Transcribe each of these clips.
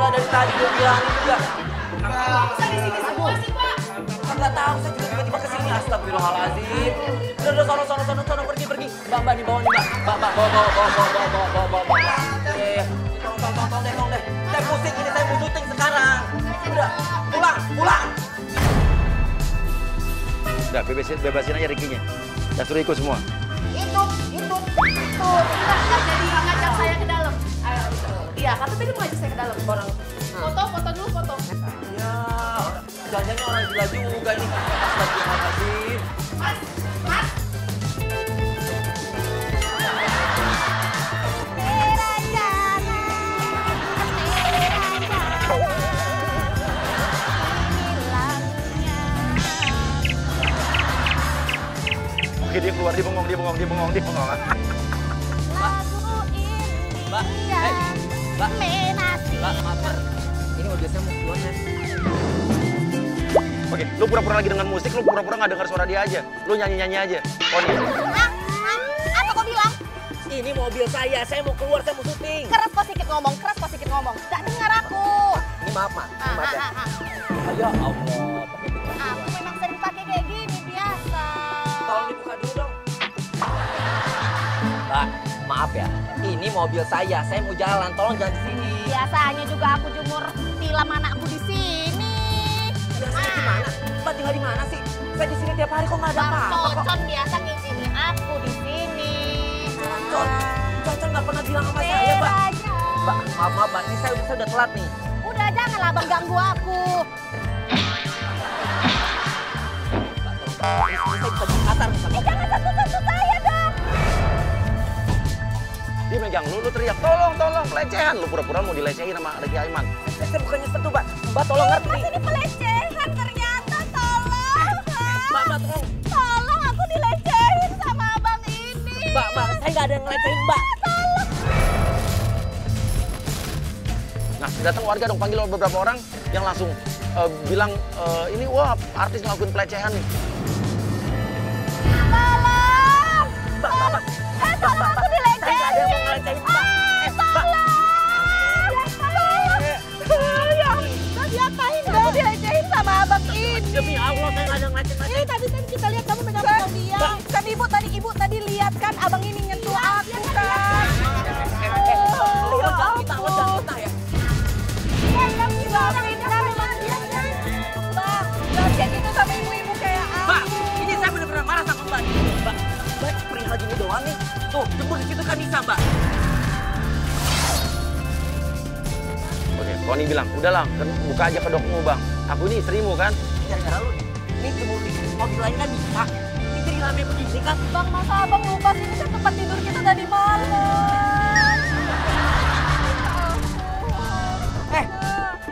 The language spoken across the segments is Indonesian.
Udah dari tadi gue bilangin juga. Bisa di sini semua sih, Pak. Nggak tahu, saya juga tiba-tiba kesini. Astagfirullahaladzim. Udah, sono, pergi. Mbak, di bawah nih, Mbak. Mbak, bawa. Tolong deh. Saya pusing ini, saya mau syuting sekarang. Udah, pulang. Udah, bebasin aja Rikinya. Dan suruh ikut semua. Itu. Nggak jadi ngajak saya ke dalam. Iya, kata tadi mau ngajak saya ke dalam. Foto dulu. Ya, jangan-jangan orang gila juga nih. Astagfirullahaladzim. Mas. Oke, dia keluar, dia bengong. Lagu ini Mbak, menasi. Mbak, maaf. Ini mobil saya mau keluar ya. Oke, lu pura-pura lagi dengan musik, lu pura-pura nggak dengar suara dia aja. Lu nyanyi-nyanyi aja. Poni. Apa kau bilang? Ini mobil saya mau keluar, saya mau syuting. Keras kau sedikit ngomong. Gak dengar aku. Ini maaf, Mak. Ini maaf ya. Ya Allah, pakai begini. Aku memang sering pakai kayak gini, biasa. Tolong dibuka dulu dong. Mbak, maaf ya. Ini mobil saya mau jalan. Tolong jangan di sini. Biasanya juga aku jemur tilam anakku di sini. Biasanya di mana? Mbak tinggal di mana sih? Saya di sini tiap hari kok nggak ada Bang apa-apa kok. Cocon biasa ngizini aku di sini. Cocon nggak pernah bilang sama saya, Mbak. Mbak, maaf, Mbak. Ini saya udah telat nih. Udah, janganlah Bang ganggu aku. Ini saya bisa kasar nih sama. Jangan sentuh saya dong. Dia megang lu teriak, tolong, pelecehan. Lu pura-pura mau dilecehin sama Ricky Aiman. Saya bukannya sentuh, Mbak. Mbak tolong ngerti. Mas ini pelecehan ternyata, tolong. Mbak, tolong. Tolong, aku dilecehin sama abang ini. Mbak, saya nggak ada yang ngelecehin, Mbak. Nah, datang warga dong, panggil beberapa orang yang langsung bilang, ini wah artis ngelakuin pelecehan nih. Tolong. Mbak. Tolong, aku dilecehin. Saya nggak ada yang mau ngelecehin, Mbak. Mbak. Tolong. Diapain kamu dilecehin sama abang ini? Demi Allah, saya nggak ada yang ngelecehin. Tadi kita lihat kamu pegang dia. Kan ibu tadi lihat kan abang ini nyentuh aku kan. Jangan kita ya. Sama ibu-ibu kayak Mbak, ini saya benar-benar marah sama Mbak. Mbak, perihal gini doang nih. Tuh, jemput di situ kan bisa, Mbak. Oke, Tony bilang, udahlah, buka aja kedokmu bang. Aku ini istrimu kan? Gara-gara lu nih. Ini jemput di mobil lain kan bisa. Ini jadi rame begini kan. Bang, masa abang lupa sini kan tempat tidur kita tadi malam.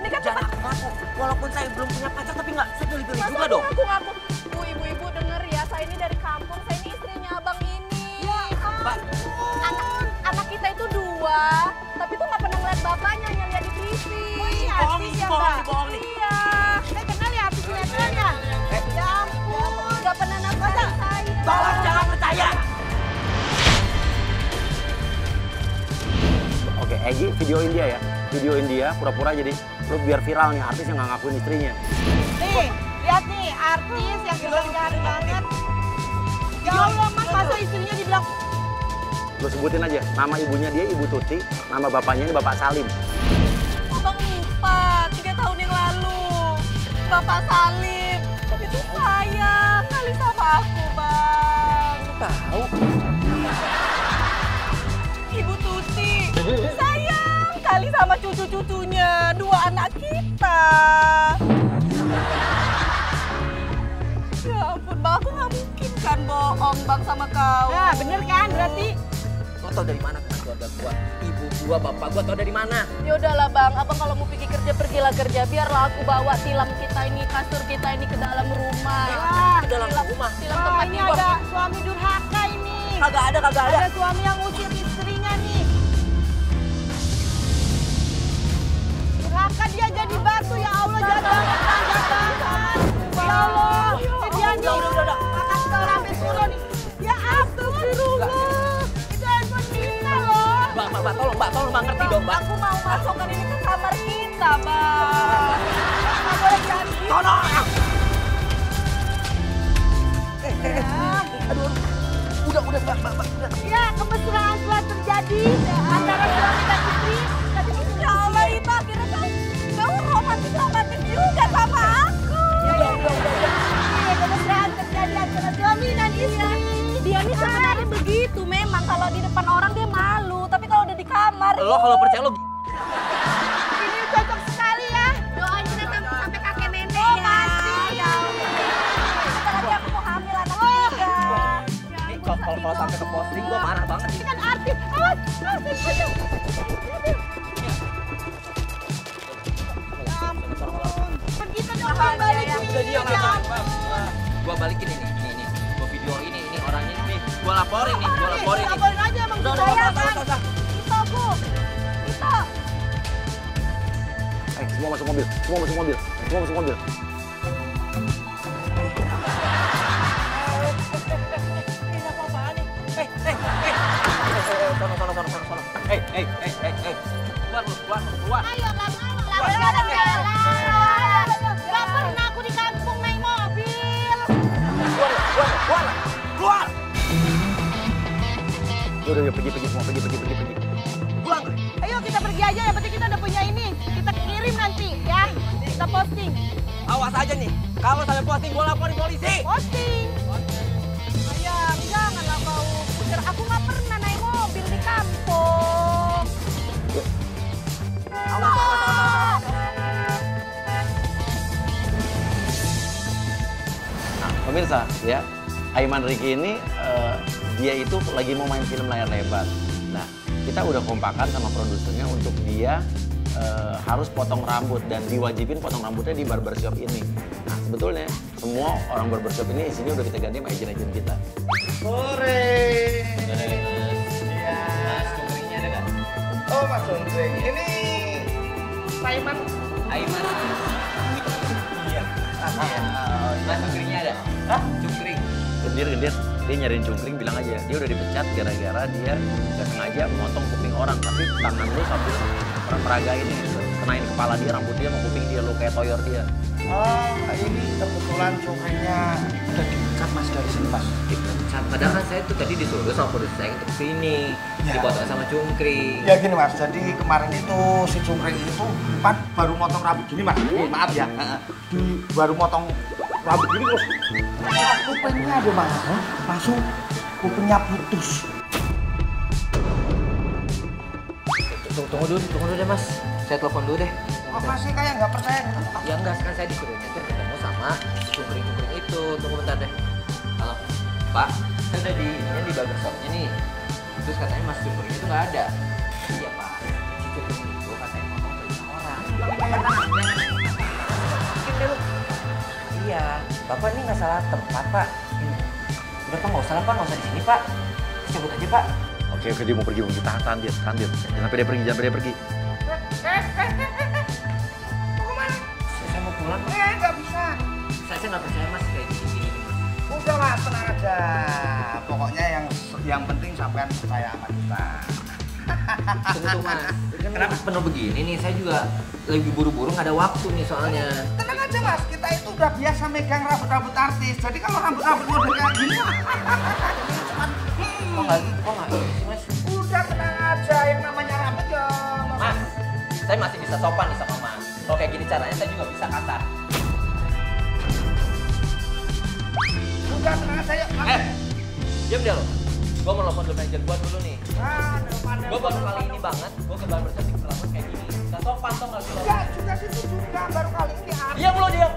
Ini kan jangan aku. Walaupun saya belum punya pacar, tapi nggak saya pilih-pilih juga dong. Ngaku. Bu, ibu-ibu denger ya, saya ini dari kampung, saya ini istrinya abang ini. Ya Mbak. Anak kita itu 2, tapi tuh nggak pernah ngeliat bapaknya, hanya lihat di TV. Bohong nih. Iya. Saya kenal ya artis sinetronnya. Ya ampun, nggak pernah nampakin saya. Tolong jangan percaya. Oke, Egi videoin dia ya. Videoin dia, pura-pura jadi lu biar viral nih artis yang nggak ngakuin istrinya. Nih, lihat nih artis yang jahat banget. Ya Allah, Mas, masa istrinya dibilang Lu sebutin aja, nama ibunya dia Ibu Tuti, nama bapaknya ini Bapak Salim. Abang lupa, 3 tahun yang lalu. Bapak Salim. Tapi itu sayang kali sama aku, Bang. Tahu. Ibu Tuti. Sayang kali sama cucu-cucunya. 2 anak kita. Ya ampun, Bang. Aku nggak mungkin kan bohong, Bang, sama kau. Nah, bener kan? Berarti Lo tau dari mana kan keluarga gua? Ibu gua, bapak gua tau dari mana? ya udahlah Bang, Abang kalau mau pergi kerja, pergilah kerja. Biarlah aku bawa tilam kita ini, kasur kita ini ke dalam rumah. Ke dalam rumah. Tilam tempat Ini tidur. ada suami durhaka ini. Kagak ada. Ada suami yang usir istrinya nih. Durhaka dia jadi batu, ya Allah, jahat banget. Ya Allah, dia nih. Udah. Makan sampai turun nih. Ya astagfirullah. Itu handphone kita loh. Mbak, Mbak, tolong Mbak, ngerti dong Mbak. Aku mau masukkan ini ke kamar kita, Bang. Nggak boleh jadi. Tolong! Aduh. Udah, Mbak, udah. Ya, kemesraan telah terjadi antara suami dan istri. Tapi Ya Allah, itu akhirnya kamu romantis juga sama aku. Iya, kemesraan terjadi antara suami dan istri. Dia ini sebenarnya begitu memang. Kalau di depan orang dia malu. Tapi kalau udah di kamar. Lo kalau percaya lo Ini cocok sekali ya. Doain kita sampai kakek nenek Oh, ya. masih. Ya. Bentar lagi aku mau hamil anak tiga. Ini kalau sampai ke posting gue marah banget nih. Ini kan artis. Awas, aduh. Begitu dong, balik. Udah diam ya. Gua balikin ini. Gua video ini orangnya nih. Gua laporin nih. Laporin aja emang Udah, saya usah. kan. Itu aku. Itu. Semua masuk mobil. Sono. Hei. Keluar. Ayo, lama jalan. Gak pernah aku di kampung naik mobil. Keluar. Udah, pergi semua, pergi. Pulang. Ayo kita pergi aja, yang penting kita udah punya ini. Kita kirim nanti ya. Kita posting. Awas aja nih. Kalau sampai posting gua laporin polisi. Posting. Sayang, janganlah kau usir. Aku nggak pernah naik mobil di kampung. Awas. Nah, pemirsa, ya, Aiman Riki ini dia itu lagi mau main film layar lebar. Nah, kita udah kompakan sama produsernya untuk dia harus potong rambut dan diwajibin potong rambutnya di barbershop ini. Nah, sebetulnya semua orang barbershop ini isinya udah kita ganti sama agent-agent kita. Sore. Iya. Mas Cungkringnya ada nggak? Oh, Mas Cungkring. Ini Aiman. Aiman. Iya. Mas Cungkringnya ada? Hah? Cungkring. Gendir, dia nyariin cungkring, bilang aja dia udah dipecat gara-gara dia nggak sengaja memotong kuping orang, tapi tangan lu sambil orang peraga ini kenain kepala dia, rambut dia, sama kuping dia, lu kayak toyor dia. Oh, ini kebetulan cungkringnya udah dipecat Mas dari sini Mas. Dipecat. Padahal kan saya tuh tadi disuruh sama produser saya untuk sini. Ya. Dipotong sama Cungkring. Ya gini Mas, jadi kemarin itu si cungkring itu kan baru motong rambut gini Mas. Maaf ya. Baru motong rambut gini terus kupingnya ada Mas. Langsung kupingnya putus. Tunggu dulu deh Mas. Saya telepon dulu deh. Kok masih kayak nggak percaya gitu? Ya enggak, kan saya disuruhnya tuh ketemu sama Cungkring itu. Tunggu bentar deh. Halo, Pak. Saya udah di barbershopnya nih. Terus katanya Mas Cungkring itu nggak ada. Iya Pak. Si Cungkring itu katanya ngomong ke orang. Mungkin deh lu. Iya, Bapak ini nggak salah tempat Pak. Udah Pak, nggak usah lah Pak, nggak usah di sini Pak. Cabut aja Pak. Oke, dia mau pergi, tahan dia. Jangan sampai dia pergi. Mau kemana? Saya mau pulang Pak. Nggak bisa. Saya nggak percaya Mas kayak gini. Udah Mas, tenang aja. Pokoknya yang penting sampean percaya sama kita. Tunggu Mas. Kenapa penuh begini nih? Saya juga lagi buru-buru, nggak ada waktu nih soalnya. Tenang aja Mas, kita itu udah biasa megang rambut-rambut artis. Jadi kalau rambut-rambut model kayak gini mah Kok nggak ini sih Mas? udah tenang aja, yang namanya rambut ya Mas, saya masih bisa sopan nih sama Mas. Kalau kayak gini caranya saya juga bisa kasar. udah tenang aja yuk. Diam dia lo. Gue mau nelfon manajer gue dulu nih. Depannya. Gue baru kali ini banget, gue ke barbershop di Keramat kayak gini. Gak sopan tau gak sih lo? Ya, juga situ juga baru kali ini artis. Diam lo, diam.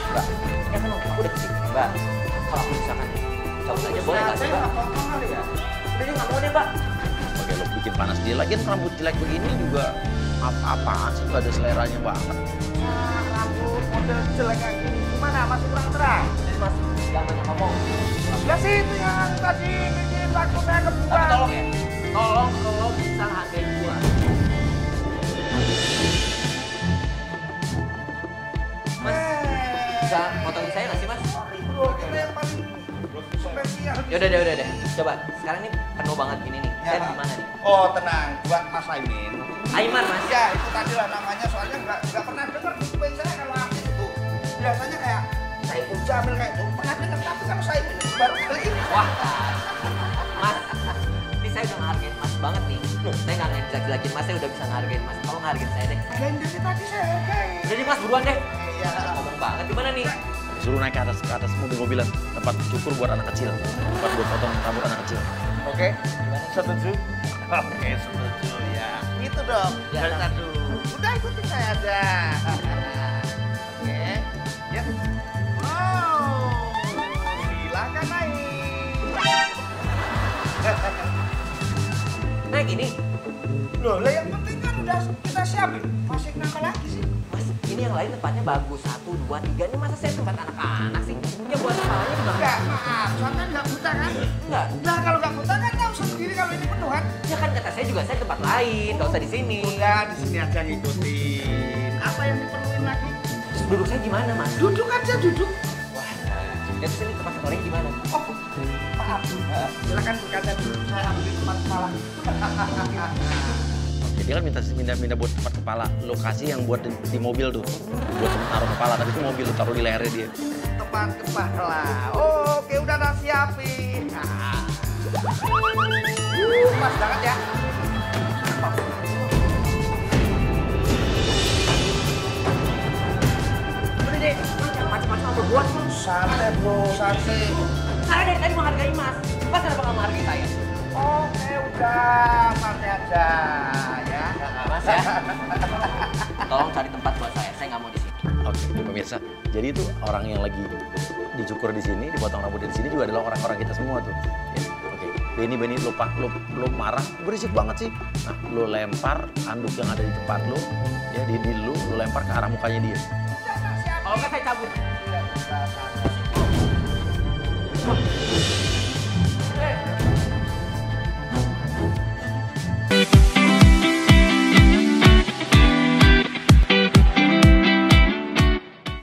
Mbak, ini kan aku udah kesini Mbak. Kalau aku misalkan cabut aja boleh gak sih Mbak? Nggak potong kali ya. Udah dia gak mau deh Mbak. Oke, lo bikin panas dia. Lagian rambut jelek begini juga apa-apaan sih, nggak ada seleranya banget. Nah, rambut model jelek kayak gini gimana? Masih kurang terang? Jadi Mas, jangan banyak ngomong. Ya sih itu yang tadi bikin takutnya Tapi kebuang. tolong ya, tolong lo bisa hargain gua. Mas, bisa potong saya nggak sih Mas? Bro, kita yang paling spesial Yaudah deh. Coba, sekarang ini penuh banget gini nih. Saya di mana nih? Oh tenang, buat Mas Aimin. Aiman, Mas. Ya itu tadi lah namanya, soalnya nggak pernah dengar di kuping saya kalau artis itu. Biasanya kayak Saiful Jamil kayak itu pernah dengar, tapi kalau Aimin itu baru kali ini. Wah, Mas. Ini saya udah ngehargain Mas banget nih. Saya nggak ngejek-jekin Mas, saya udah bisa ngehargain Mas. Tolong ngehargain saya deh. Yang dari tadi saya hargai. Udah nih Mas, buruan deh. Iya. Ngomong banget, gimana nih? Suruh naik ke atas mobil-mobilan, tempat cukur buat anak kecil, tempat buat potong rambut anak kecil. Oke, setuju? Oke, setuju ya. Itu dong, Ya, dari tadi. Udah ikutin saya aja. Oke, ya. Wow, silakan naik. Naik ini. Loh, lah yang penting kan udah kita siapin. Masih kenapa lagi sih? Mas, ini yang lain tempatnya bagus. 1, 2, 3. Ini masa saya tempat anak-anak sih? Ya buat kepalanya gimana? Enggak, maaf. Soalnya nggak buta kan? Enggak. Nah, kalau nggak buta kan tahu sendiri kalau ini penuh kan? Ya kan kata saya juga saya tempat lain, nggak usah di sini. Udah, di sini aja ngikutin. Apa yang diperluin lagi? Terus duduk saya gimana, Mas? Duduk aja, duduk. Wah, ya terus ini tempat sekolahnya gimana? Oh, maaf. Silakan berkata dulu. Saya ambil tempat kepala. Oke, dia kan minta buat tempat kepala, lokasi yang buat di mobil tuh, buat taruh kepala, tapi itu mobil taruh di lehernya dia. Tempat kepala. Oke, udah dah siapin. Nah. Pas banget ya. Udah deh, Mas jangan macam-macam sama buat. Santai bro, santai. Saya dari tadi menghargai Mas. Mas kenapa nggak menghargai saya? Oke, udah santai aja ya. Mas ya. Tolong cari tempat buat saya nggak mau di sini. Oke, pemirsa. Jadi itu orang yang lagi dicukur di sini, dipotong rambut di sini juga adalah orang-orang kita semua tuh. Ya, oke. Benny, lu marah, berisik banget sih. Nah, lu lempar anduk yang ada di tempat lu, ya di lu lempar ke arah mukanya dia. Kalau nggak saya cabut. Udah,